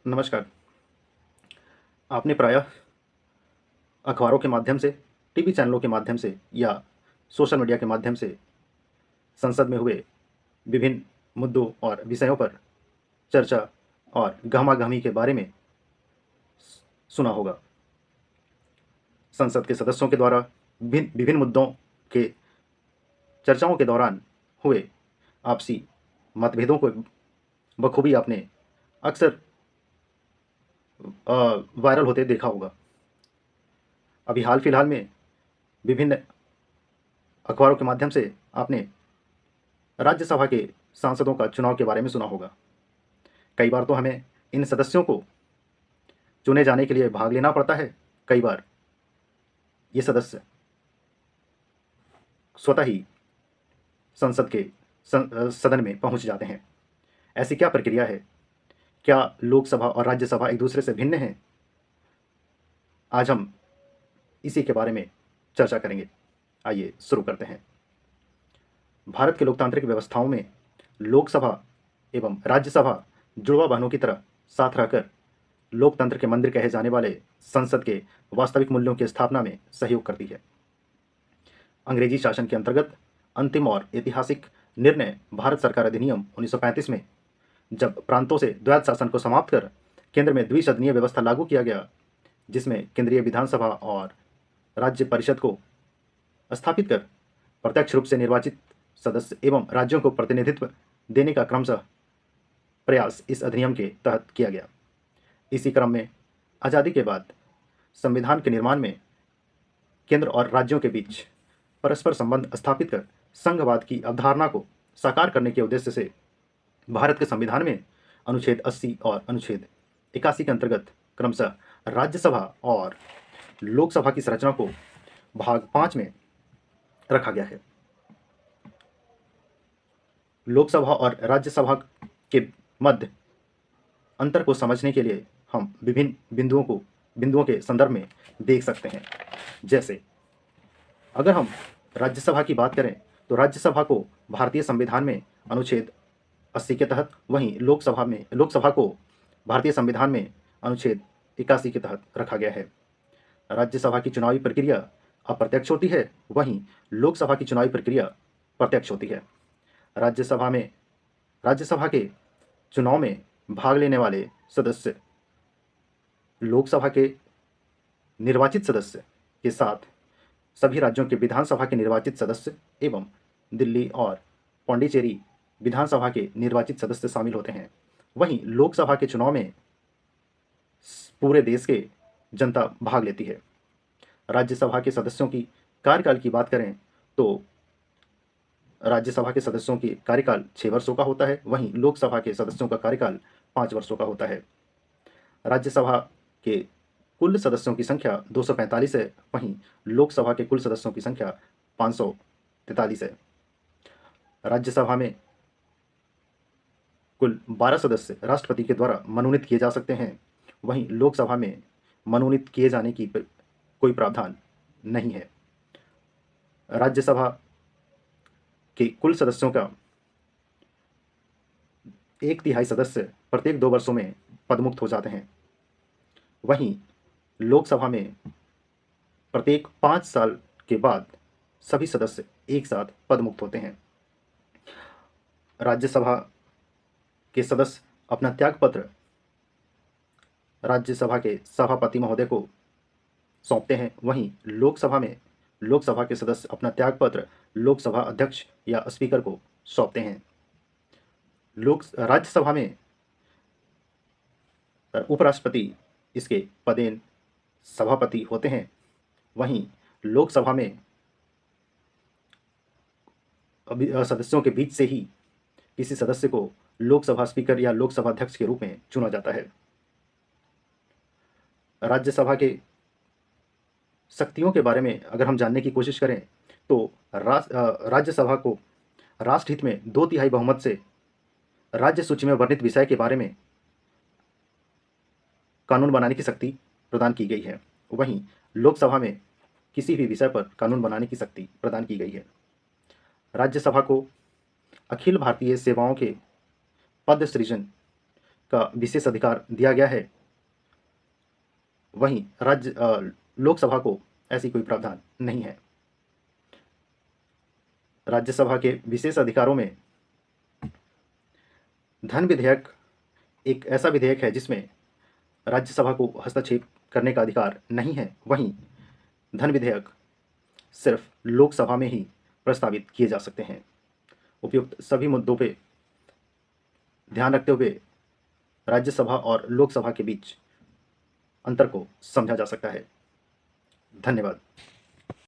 नमस्कार। आपने प्रायः अखबारों के माध्यम से, टीवी चैनलों के माध्यम से या सोशल मीडिया के माध्यम से संसद में हुए विभिन्न मुद्दों और विषयों पर चर्चा और गहमा-गहमी के बारे में सुना होगा। संसद के सदस्यों के द्वारा विभिन्न विभिन्न मुद्दों के चर्चाओं के दौरान हुए आपसी मतभेदों को बखूबी आपने अक्सर वायरल होते देखा होगा। अभी हाल-फिलहाल में विभिन्न अखबारों के माध्यम से आपने राज्यसभा के सांसदों का चुनाव के बारे में सुना होगा। कई बार तो हमें इन सदस्यों को चुने जाने के लिए भाग लेना पड़ता है, कई बार ये सदस्य स्वतः ही संसद के सदन में पहुंच जाते हैं। ऐसी क्या प्रक्रिया है? क्या लोकसभा और राज्यसभा एक दूसरे से भिन्न हैं? आज हम इसी के बारे में चर्चा करेंगे। आइए शुरू करते हैं। भारत के लोकतांत्रिक व्यवस्थाओं में लोकसभा एवं राज्यसभा जुड़वा बहनों की तरह साथ रहकर लोकतंत्र के मंदिर कहे जाने वाले संसद के वास्तविक मूल्यों की स्थापना में सहयोग करती है। अंग्रेजी शासन के अंतर्गत अंतिम और ऐतिहासिक निर्णय भारत सरकार अधिनियम 1935 में जब प्रांतों से द्वैध शासन को समाप्त कर केंद्र में द्विसदनीय व्यवस्था लागू किया गया, जिसमें केंद्रीय विधानसभा और राज्य परिषद को स्थापित कर प्रत्यक्ष रूप से निर्वाचित सदस्य एवं राज्यों को प्रतिनिधित्व देने का क्रमशः प्रयास इस अधिनियम के तहत किया गया। इसी क्रम में आज़ादी के बाद संविधान के निर्माण में केंद्र और राज्यों के बीच परस्पर संबंध स्थापित कर संघवाद की अवधारणा को साकार करने के उद्देश्य से भारत के संविधान में अनुच्छेद 80 और अनुच्छेद 81 के अंतर्गत क्रमशः राज्यसभा और लोकसभा की संरचना को भाग 5 में रखा गया है। लोकसभा और राज्यसभा के मध्य अंतर को समझने के लिए हम विभिन्न बिंदुओं के संदर्भ में देख सकते हैं। जैसे अगर हम राज्यसभा की बात करें तो राज्यसभा को भारतीय संविधान में अनुच्छेद 80 के तहत, वहीं लोकसभा को भारतीय संविधान में अनुच्छेद 81 के तहत रखा गया है। राज्यसभा की चुनावी प्रक्रिया अप्रत्यक्ष होती है, वहीं लोकसभा की चुनावी प्रक्रिया प्रत्यक्ष होती है। राज्यसभा के चुनाव में भाग लेने वाले सदस्य लोकसभा के निर्वाचित सदस्य के साथ सभी राज्यों के विधानसभा के निर्वाचित सदस्य एवं दिल्ली और पौंडीचेरी विधानसभा के निर्वाचित सदस्य शामिल होते हैं। वहीं लोकसभा के चुनाव में पूरे देश के जनता भाग लेती है। राज्यसभा के सदस्यों की कार्यकाल की बात करें तो राज्यसभा के सदस्यों की कार्यकाल 6 वर्षों का होता है, वहीं लोकसभा के सदस्यों का कार्यकाल 5 वर्षों का होता है। राज्यसभा के कुल सदस्यों की संख्या 245 है, वहीं लोकसभा के कुल सदस्यों की संख्या 543 है। राज्यसभा में कुल 12 सदस्य राष्ट्रपति के द्वारा मनोनीत किए जा सकते हैं, वहीं लोकसभा में मनोनीत किए जाने की कोई प्रावधान नहीं है। राज्यसभा के कुल सदस्यों का 1/3 सदस्य प्रत्येक 2 वर्षों में पदमुक्त हो जाते हैं, वहीं लोकसभा में प्रत्येक 5 साल के बाद सभी सदस्य एक साथ पदमुक्त होते हैं। राज्यसभा के सदस्य अपना त्यागपत्र राज्यसभा के सभापति महोदय को सौंपते हैं, वहीं लोकसभा के सदस्य अपना त्यागपत्र लोकसभा अध्यक्ष या स्पीकर को सौंपते हैं। राज्यसभा में उपराष्ट्रपति इसके पदेन सभापति होते हैं, वहीं लोकसभा में सदस्यों के बीच से ही किसी सदस्य को लोकसभा स्पीकर या लोकसभा अध्यक्ष के रूप में चुना जाता है। राज्यसभा के शक्तियों के बारे में अगर हम जानने की कोशिश करें तो राज्यसभा को राष्ट्रहित में 2/3 बहुमत से राज्य सूची में वर्णित विषय के बारे में कानून बनाने की शक्ति प्रदान की गई है, वहीं लोकसभा में किसी भी विषय पर कानून बनाने की शक्ति प्रदान की गई है। राज्यसभा को अखिल भारतीय सेवाओं के पद सृजन का विशेष अधिकार दिया गया है, वहीं लोकसभा को ऐसी कोई प्रावधान नहीं है। राज्यसभा के विशेष अधिकारों में धन विधेयक एक ऐसा विधेयक है जिसमें राज्यसभा को हस्तक्षेप करने का अधिकार नहीं है। वहीं धन विधेयक सिर्फ लोकसभा में ही प्रस्तावित किए जा सकते हैं। उपयुक्त सभी मुद्दों पे ध्यान रखते हुए राज्यसभा और लोकसभा के बीच अंतर को समझा जा सकता है। धन्यवाद।